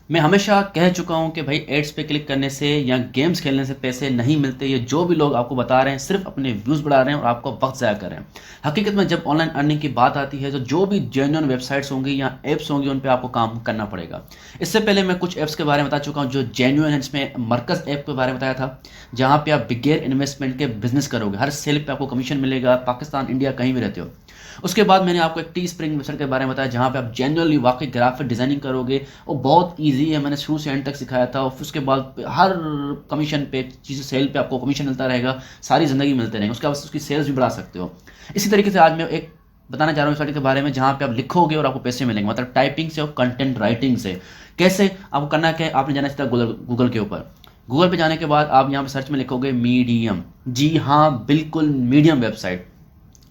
मैं हमेशा कह चुका हूँ कि भाई एड्स पे क्लिक करने से या गेम्स खेलने से पैसे नहीं मिलते। ये जो भी लोग आपको बता रहे हैं सिर्फ अपने व्यूज़ बढ़ा रहे हैं और आपको वक्त ज़ाया कर रहे हैं। हकीकत में जब ऑनलाइन अर्निंग की बात आती है तो जो भी जेन्युइन वेबसाइट्स होंगी या एप्स होंगी उन पे आपको काम करना पड़ेगा। इससे पहले मैं कुछ ऐप्स के बारे में बता चुका हूँ जो जेन्युइन है, जिसमें मरकज़ ऐप के बारे में बताया था, जहाँ पे आप बिगेर इन्वेस्टमेंट के बिजनेस करोगे, हर सेल पे आपको कमीशन मिलेगा, पाकिस्तान इंडिया कहीं भी रहते हो। उसके बाद मैंने आपको एक टी स्प्रिंग वेबसाइट के बारे में बताया जहाँ पे आप जेन्युइनली वाकई ग्राफिक डिजाइनिंग करोगे। वो बहुत इजी है, मैंने शुरू से एंड तक सिखाया था। और फिर उसके बाद हर कमीशन पे चीज़ सेल पे आपको कमीशन मिलता रहेगा, सारी ज़िंदगी मिलते रहेंगे। उसके बाद उसकी सेल्स भी बढ़ा सकते हो। इसी तरीके से आज मैं एक बताना चाह रहा हूँ वेबसाइट के बारे में जहाँ पे आप लिखोगे और आपको पैसे मिलेंगे, मतलब टाइपिंग से और कंटेंट राइटिंग से। कैसे आपको करना क्या है, आपने जाना सीधा गूगल के ऊपर। गूगल पे जाने के बाद आप यहाँ पे सर्च में लिखोगे मीडियम। जी हाँ, बिल्कुल मीडियम वेबसाइट।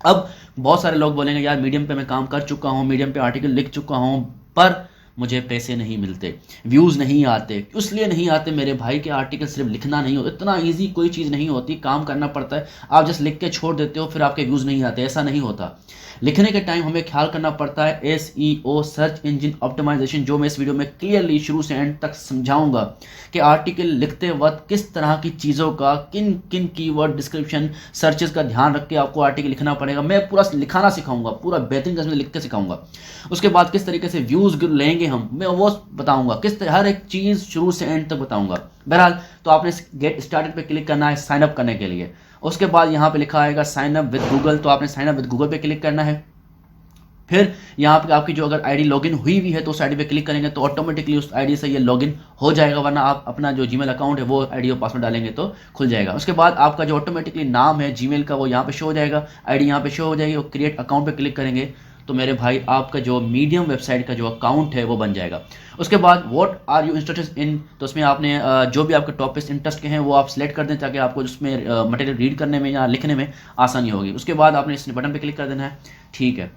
अब बहुत सारे लोग बोलेंगे यार मीडियम पे मैं काम कर चुका हूँ, मीडियम पे आर्टिकल लिख चुका हूँ, पर मुझे पैसे नहीं मिलते, व्यूज़ नहीं आते। इसलिए नहीं आते मेरे भाई के आर्टिकल सिर्फ लिखना नहीं होता, इतना इजी कोई चीज़ नहीं होती, काम करना पड़ता है। आप जस्ट लिख के छोड़ देते हो फिर आपके व्यूज़ नहीं आते, ऐसा नहीं होता। लिखने के टाइम हमें ख्याल करना पड़ता है SEO, सर्च इंजन ऑप्टिमाइजेशन, जो मैं इस वीडियो में क्लियरली शुरू से एंड तक समझाऊंगा कि आर्टिकल लिखते वक्त किस तरह की चीज़ों का, किन किन कीवर्ड डिस्क्रिप्शन सर्चेस का ध्यान रख के आपको आर्टिकल लिखना पड़ेगा। मैं पूरा लिखाना सिखाऊंगा, पूरा बेहतरीन किस्म से लिख के सिखाऊंगा। उसके बाद किस तरीके से व्यूज़ लेंगे हम, मैं वो बताऊंगा, किस तरह हर एक चीज़ शुरू से एंड तक बताऊंगा। बहरहाल तो आपने गेट स्टार्टेड पे क्लिक करना है साइन अप करने के लिए। उसके बाद यहाँ पे लिखा आएगा साइन अप विद गूगल, तो आपने साइन अप विद गूगल पे क्लिक करना है। फिर यहाँ पे आपकी जो अगर आईडी लॉगिन हुई भी है तो उस आईडी पे क्लिक करेंगे तो ऑटोमेटिकली उस आईडी से ये लॉगिन हो जाएगा, वरना आप अपना जो जीमेल अकाउंट है वो आईडी और पासवर्ड डालेंगे तो खुल जाएगा। उसके बाद आपका जो ऑटोमेटिकली नाम है जीमेल का वो यहाँ पे शो हो जाएगा, आईडी यहाँ पे शो हो जाएगी और क्रिएट अकाउंट पे क्लिक करेंगे तो मेरे भाई आपका जो मीडियम वेबसाइट का जो अकाउंट है वो बन जाएगा। उसके बाद what are you interested in, तो उसमें आपने जो भी आपके टॉपिक्स इंटरेस्ट के हैं वो आप सिलेक्ट कर दें ताकि आपको उसमें मटेरियल रीड करने में या लिखने में आसानी होगी। उसके बाद आपने इस बटन पे क्लिक कर देना है, ठीक है।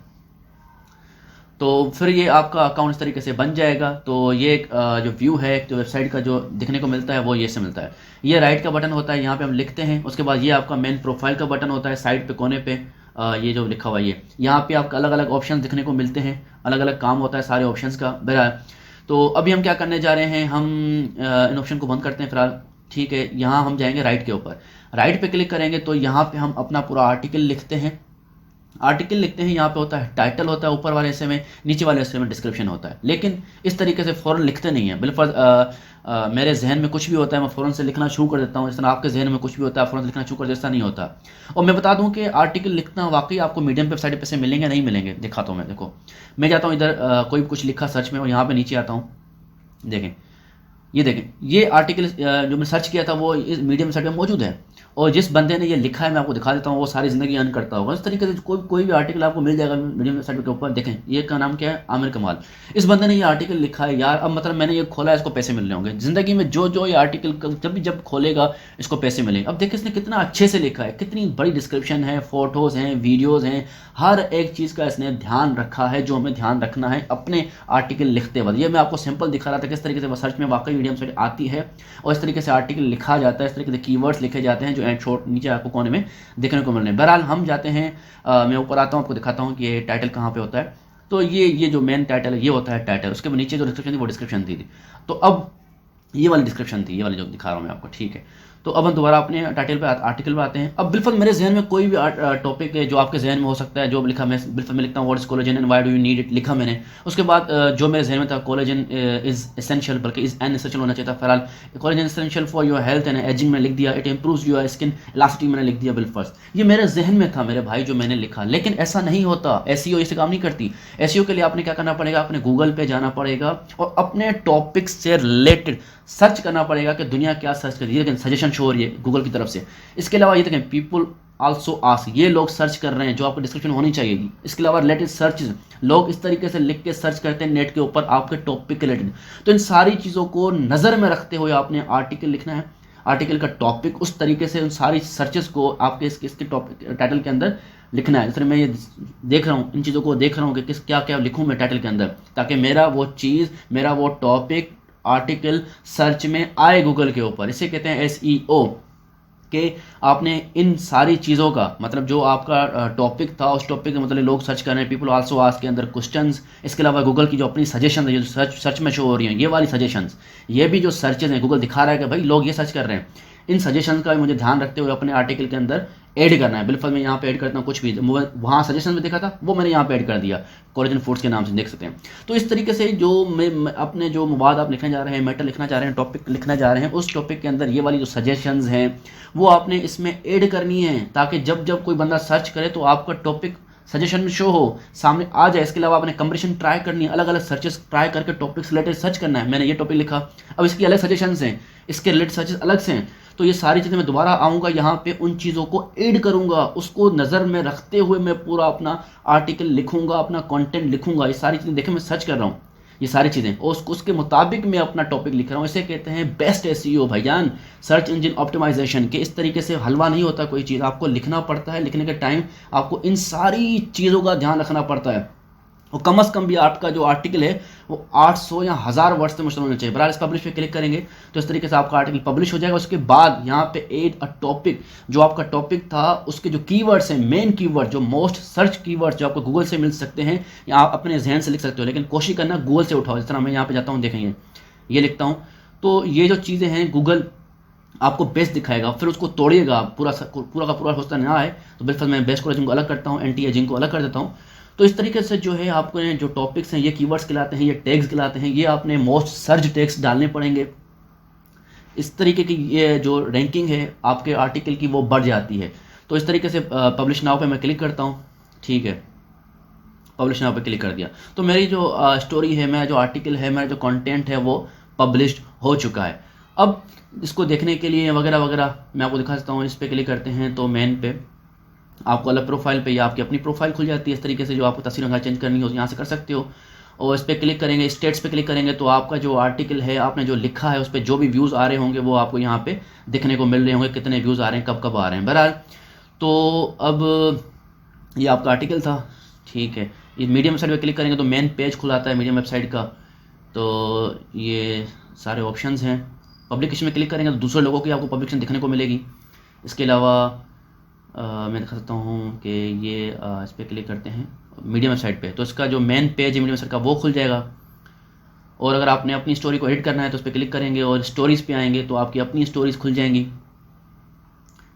तो फिर ये आपका अकाउंट इस तरीके से बन जाएगा। तो ये एक जो व्यू है, एक जो वेबसाइट का जो दिखने को मिलता है वो ये से मिलता है। ये राइट का बटन होता है, यहाँ पे हम लिखते हैं। उसके बाद ये आपका मेन प्रोफाइल का बटन होता है, साइड पे कोने पे ये जो लिखा हुआ है ये, यहाँ पे आपको अलग अलग ऑप्शन दिखने को मिलते हैं, अलग अलग काम होता है सारे ऑप्शंस का। बहरहाल तो अभी हम क्या करने जा रहे हैं, हम इन ऑप्शन को बंद करते हैं फिलहाल, ठीक है। यहाँ हम जाएंगे राइट के ऊपर, राइट पे क्लिक करेंगे तो यहाँ पे हम अपना पूरा आर्टिकल लिखते हैं। आर्टिकल लिखते हैं, यहाँ पे होता है टाइटल होता है ऊपर वाले हिस्से में, नीचे वाले हिस्से में डिस्क्रिप्शन होता है। लेकिन इस तरीके से फ़ौरन लिखते नहीं हैं, बिल्कुल मेरे जहन में कुछ भी होता है मैं फ़ौरन से लिखना शुरू कर देता हूँ, इस तरह आपके जहन में कुछ भी होता है फ़ौरन से लिखना शुरू कर देता, नहीं होता। और मैं बता दूँ कि आर्टिकल लिखना वाकई आपको मीडियम पे वेबसाइट पे से मिलेंगे नहीं मिलेंगे, दिखाता हूँ मैं। देखो मैं जाता हूँ इधर, कोई भी कुछ लिखा सर्च में और यहाँ पर नीचे आता हूँ, देखें ये देखें, ये आर्टिकल जो मैंने सर्च किया था वो इस मीडियम साइट में मौजूद है। और जिस बंदे ने ये लिखा है मैं आपको दिखा देता हूँ, वो सारी ज़िंदगी अर्न करता होगा। इस तरीके से कोई भी आर्टिकल आपको मिल जाएगा मीडियम साइट के ऊपर। देखें ये का नाम क्या है, आमिर कमाल। इस बंदे ने ये आर्टिकल लिखा है यार, अब मतलब मैंने ये खोला है, इसको पैसे मिल रहे होंगे ज़िंदगी में। जो ये आर्टिकल जब खोलेगा इसको पैसे मिलेंगे। अब देखिए इसने कितना अच्छे से लिखा है, कितनी बड़ी डिस्क्रिप्शन है, फोटोज़ हैं, वीडियोज़ हैं, हर एक चीज़ का इसने ध्यान रखा है जो हमें ध्यान रखना है अपने आर्टिकल लिखते वक्त। ये मैं आपको सिंपल दिखा रहा था किस तरीके से सर्च में वाकई मीडियम साइट आती है और इस तरीके से आर्टिकल लिखा जाता है, इस तरीके से कीवर्ड्स लिखे जाते हैं जो एंड शॉर्ट नीचे आपको कोने में देखने को मिल रहे हैं। बहरहाल हम जाते हैं, मैं ऊपर आता हूँ, आपको दिखाता हूँ कि ये टाइटल कहाँ पे होता है। तो ये जो मेन टाइटल है ये होता है टाइटल, उसके नीचे जो डिस्क्रिप्शन थी वो डिस्क्रिप्शन थी। तो अब ये वाली डिस्क्रिप्शन थी, ये वाली जो दिखा रहा हूँ मैं आपको, ठीक है। तो अब हम दोबारा अपने टाइटल पे आर्टिकल पे आते हैं। अब बिल्कुल मेरे जहन में कोई भी टॉपिक है जो आपके जहन में हो सकता है, जो भी लिखा मैं बिल्कुल मैं लिखता हूँ what is collagen and why do you need it, लिखा मैंने। उसके बाद जो मेरे जहन में था कोलेजन इज एसेंशियल, बल्कि इज एन एसेंशियल होना चाहिए था। फिलहाल collagen essential for your health and ageing मैंने लिख दिया, it improves your skin elasticity मैंने लिख दिया बिल्कुल। ये मेरे जहन में था मेरे भाई जो मैंने लिखा, लेकिन ऐसा नहीं होता। एसईओ ऐसे काम नहीं करती। एसईओ के लिए आपने क्या करना पड़ेगा, अपने गूगल पे जाना पड़ेगा और अपने टॉपिक से रिलेटेड सर्च करना पड़ेगा कि दुनिया क्या सर्च कर रही है। लेकिन सजेशन शो हो रही है गूगल की तरफ से। इसके अलावा ये देखें पीपल आल्सो आस्क, ये लोग सर्च कर रहे हैं जो आपको डिस्क्रिप्शन होनी चाहिए। इसके अलावा रिलेटेड सर्च, लोग इस तरीके से लिख के सर्च करते हैं नेट के ऊपर आपके टॉपिक के रिलेटेड। तो इन सारी चीज़ों को नज़र में रखते हुए आपने आर्टिकल लिखना है, आर्टिकल का टॉपिक उस तरीके से उन सारी सर्चेस को आपके इसके टॉपिक टाइटल के अंदर लिखना है। इसलिए मैं ये देख रहा हूँ, इन चीज़ों को देख रहा हूँ कि किस क्या क्या लिखूँ मैं टाइटल के अंदर, ताकि मेरा वो चीज़, मेरा वो टॉपिक आर्टिकल सर्च में आए गूगल के ऊपर। इसे कहते हैं SEO, कि आपने इन सारी चीज़ों का मतलब जो आपका टॉपिक था उस टॉपिक के मतलब लोग सर्च कर रहे हैं, पीपल आल्सो आस्क के अंदर क्वेश्चंस, इसके अलावा गूगल की जो अपनी सजेशन है जो सर्च में शो हो रही हैं ये वाली सजेशंस, ये भी जो सर्चेज हैं गूगल दिखा रहा है कि भाई लोग ये सर्च कर रहे हैं, इन सजेशन का भी मुझे ध्यान रखते हुए अपने आर्टिकल के अंदर ऐड करना है। बिल्कुल मैं यहाँ पे ऐड करता हूँ कुछ भी वहाँ सजेशन में देखा था वो मैंने यहाँ पे ऐड कर दिया, कोलेजन फूड्स के नाम से देख सकते हैं। तो इस तरीके से जो मैं अपने जो मवाद आप लिखने जा रहे हैं, मैटर लिखना चाह रहे हैं, टॉपिक लिखना जा रहे हैं, उस टॉपिक के अंदर ये वाली जो सजेशंस हैं वो आपने इसमें ऐड करनी है, ताकि जब जब कोई बंदा सर्च करे तो आपका टॉपिक सजेशन में शो हो, सामने आ जाए। इसके अलावा आपने कंपटीशन ट्राई करनी है, अलग अलग सर्चेस ट्राई करके टॉपिक से रिलेटेड सर्च करना है। मैंने ये टॉपिक लिखा, अब इसकी अलग सजेशंस हैं, इसके रिलेटेड सर्चेस अलग से हैं, तो ये सारी चीज़ें मैं दोबारा आऊँगा यहाँ पे उन चीज़ों को ऐड करूँगा, उसको नज़र में रखते हुए मैं पूरा अपना आर्टिकल लिखूँगा, अपना कंटेंट लिखूँगा। ये सारी चीज़ें देखें मैं सर्च कर रहा हूँ ये सारी चीज़ें और उसके मुताबिक मैं अपना टॉपिक लिख रहा हूँ। इसे कहते हैं बेस्ट एसईओ भाईजान, सर्च इंजन ऑप्टिमाइजेशन के। इस तरीके से हलवा नहीं होता कोई चीज़, आपको लिखना पड़ता है, लिखने के टाइम आपको इन सारी चीज़ों का ध्यान रखना पड़ता है। और कम से कम भी आपका जो आर्टिकल है वो 800 या 1000 वर्ड से मुश्किल होना चाहिए। बराबर इस पब्लिश पे क्लिक करेंगे तो इस तरीके से आपका आर्टिकल पब्लिश हो जाएगा। उसके बाद यहाँ पे एड अ टॉपिक, जो आपका टॉपिक था उसके जो कीवर्ड्स हैं, मेन कीवर्ड जो मोस्ट सर्च कीवर्ड्स जो आपको गूगल से मिल सकते हैं या आप अपने जहन से लिख सकते हो, लेकिन कोशिश करना गूगल से उठाओ। जिस तरह मैं यहाँ पे जाता हूँ, देखेंगे ये लिखता हूँ तो ये जो चीज़ें हैं गूगल आपको बेस्ट दिखाएगा, फिर उसको तोड़िएगा पूरा का पूरा होता ना आए तो बिल्कुल मैं बेस्ट कोलेजन को अलग करता हूँ, एंटी एजिंग को अलग कर देता हूँ। तो इस तरीके से जो है आपको जो टॉपिक्स हैं ये कीवर्ड्स कहलाते हैं, ये टैग्स कहलाते हैं, ये आपने मोस्ट सर्च टैग्स डालने पड़ेंगे। इस तरीके की ये जो रैंकिंग है आपके आर्टिकल की वो बढ़ जाती है। तो इस तरीके से पब्लिश नाउ पे मैं क्लिक करता हूँ, ठीक है, पब्लिश नाउ पे क्लिक कर दिया तो मेरी जो स्टोरी है, मेरा जो आर्टिकल है, मेरा जो कंटेंट है वो पब्लिश हो चुका है। अब इसको देखने के लिए वगैरह वगैरह मैं आपको दिखा सकता हूँ। इस पर क्लिक करते हैं तो मेन पे आपको अलग प्रोफाइल पे या आपकी अपनी प्रोफाइल खुल जाती है। इस तरीके से जो आपको तस्वीर वगैरह चेंज करनी हो यहाँ से कर सकते हो। और इस पर क्लिक करेंगे, स्टेट्स पे क्लिक करेंगे तो आपका जो आर्टिकल है आपने जो लिखा है उस पर जो भी व्यूज़ आ रहे होंगे वो आपको यहाँ पे दिखने को मिल रहे होंगे, कितने व्यूज़ आ रहे हैं, कब कब आ रहे हैं। बहरहाल तो अब ये आपका आर्टिकल था, ठीक है। ये मीडियम वेबसाइट पर क्लिक करेंगे तो मेन पेज खुलाता है मीडियम वेबसाइट का। तो ये सारे ऑप्शंस हैं। पब्लिकेशन में क्लिक करेंगे तो दूसरे लोगों की आपको पब्लिकेशन दिखने को मिलेगी। इसके अलावा मैं दिखा सकता हूँ कि ये इस पर क्लिक करते हैं मीडियम वेबसाइट पे तो इसका जो मेन पेज है मीडियम वेबसाइट का वो खुल जाएगा। और अगर आपने अपनी स्टोरी को एडिट करना है तो उस पर क्लिक करेंगे और स्टोरीज़ पे आएंगे तो आपकी अपनी स्टोरीज़ खुल जाएंगी,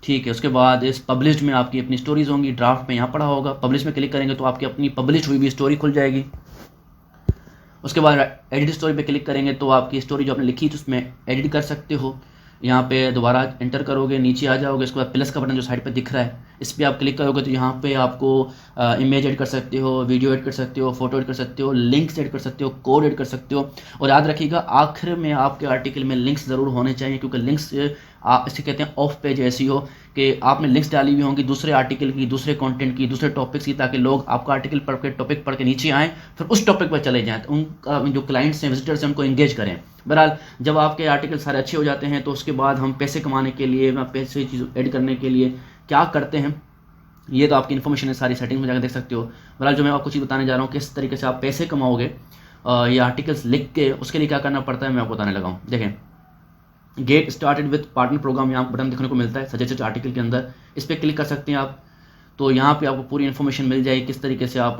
ठीक है। उसके बाद इस पब्लिश्ड में आपकी अपनी स्टोरीज़ होंगी, ड्राफ्ट में यहाँ पड़ा होगा। पब्लिश में क्लिक करेंगे तो आपकी अपनी पब्लिश हुई भी स्टोरी खुल जाएगी। उसके बाद एडिट स्टोरी पे क्लिक करेंगे तो आपकी स्टोरी जो आपने लिखी थी उसमें एडिट कर सकते हो। यहाँ पे दोबारा एंटर करोगे, नीचे आ जाओगे, उसके बाद प्लस का बटन जो साइड पे दिख रहा है इस पर आप क्लिक करोगे तो यहाँ पे आपको इमेज ऐड कर सकते हो, वीडियो ऐड कर सकते हो, फोटो ऐड कर सकते हो, लिंक्स ऐड कर सकते हो, कोड ऐड कर सकते हो। और याद रखिएगा आखिर में आपके आर्टिकल में लिंक्स ज़रूर होने चाहिए, क्योंकि लिंक्स आप इसे कहते हैं ऑफ पेज एसईओ कि आपने लिंक्स डाली हुई होंगी दूसरे आर्टिकल की, दूसरे कंटेंट की, दूसरे टॉपिक्स की, ताकि लोग आपका आर्टिकल पढ़ के टॉपिक पढ़ के नीचे आएँ फिर उस टॉपिक पर चले जाएँ, तो उनका जो क्लाइंट्स हैं, विजिटर्स हैं, उनको इंगेज करें। बहरहाल जब आपके आर्टिकल सारे अच्छे हो जाते हैं तो उसके बाद हम पैसे कमाने के लिए, पैसे चीज़ ऐड करने के लिए क्या करते हैं ये तो आपकी इन्फॉर्मेशन है, सारी सेटिंग में जाकर देख सकते हो। बहरहाल जो मैं आपको चीज़ बताने जा रहा हूँ किस तरीके से आप पैसे कमाओगे ये आर्टिकल्स लिख के, उसके लिए क्या करना पड़ता है मैं आपको बताने लगा हूँ। देखें, get started with partner program यहाँ बटन देखने को मिलता है सजेस्टेड आर्टिकल के अंदर, इस पर क्लिक कर सकते हैं आप। तो यहाँ पे आपको पूरी इन्फॉर्मेशन मिल जाएगी किस तरीके से आप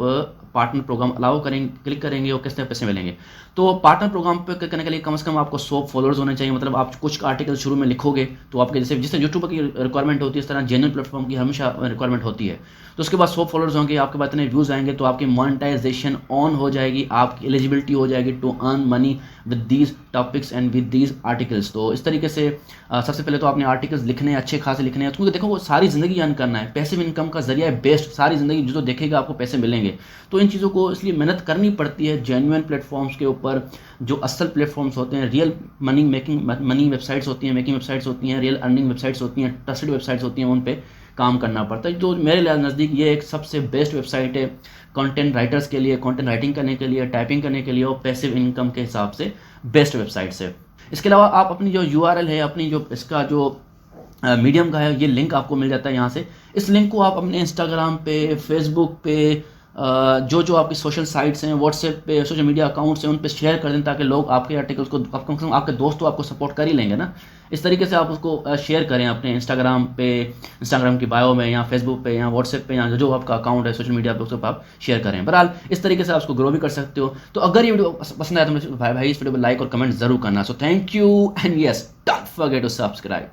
पार्टनर प्रोग्राम अलाउ करेंगे, क्लिक करेंगे और किस तरह पैसे मिलेंगे। तो पार्टनर प्रोग्राम पे क्लिक करने के लिए कम से कम आपको 100 फॉलोअर्स होने चाहिए। मतलब आप कुछ आर्टिकल शुरू में लिखोगे तो आपके जैसे जिस यूट्यूबर की रिक्वायरमेंट होती है इस तरह जेन्युइन प्लेटफॉर्म की हमेशा रिक्वायरमेंट होती है। तो उसके बाद 100 फॉलोअर्स होंगे, आपके बाद इतने व्यूज़ आएंगे तो आपकी मोनेटाइजेशन ऑन हो जाएगी, आपकी एलिजिबिलिटी हो जाएगी to earn money with these topics and with these articles. तो इस तरीके से सबसे पहले तो आपने आर्टिकल्स लिखने हैं, अच्छे खासे लिखने हैं, क्योंकि देखो वो सारी ज़िंदगी अर्न करना है, पैसिव इनकम का जरिया है बेस्ट, सारी ज़िंदगी जो देखेगा आपको पैसे मिलेंगे। तो इन चीज़ों को इसलिए मेहनत करनी पड़ती है जेन्युइन प्लेटफॉर्म्स के ऊपर, जो असल प्लेटफॉर्म्स होते हैं, रियल मनी वेबसाइट्स होती हैं, मेकिंग वेबसाइट्स होती हैं, रियल अर्निंग वेबसाइट्स होती हैं, ट्रस्टेड वेबसाइट्स होती हैं, उन पर काम करना पड़ता है। जो मेरे नज़दीक ये एक सबसे बेस्ट वेबसाइट है कंटेंट राइटर्स के लिए, कंटेंट राइटिंग करने के लिए, टाइपिंग करने के लिए और पैसिव इनकम के हिसाब से बेस्ट वेबसाइट्स है। इसके अलावा आप अपनी जो URL है, अपनी जो इसका जो मीडियम का है, ये लिंक आपको मिल जाता है यहाँ से। इस लिंक को आप अपने इंस्टाग्राम पे, फेसबुक पे, जो जो आपकी सोशल साइट्स हैं, व्हाट्सएप पे, सोशल मीडिया अकाउंट्स हैं, उन पे शेयर कर दें ताकि लोग आपके आर्टिकल्स को, कम से कम आपके दोस्त तो आपको सपोर्ट कर ही लेंगे ना। इस तरीके से आप उसको शेयर करें अपने इंस्टाग्राम पे, इंस्टाग्राम की बायो में, या फेसबुक पे, या व्हाट्सएप पे, या जो आपका अकाउंट है सोशल मीडिया पे, उसको आप शेयर करें। बहरहाल इस तरीके से आप उसको ग्रो भी कर सकते हो। तो अगर ये वीडियो पसंद आया तो भाई इस वीडियो को लाइक और कमेंट जरूर करना। So thank you and yes, don't forget to subscribe.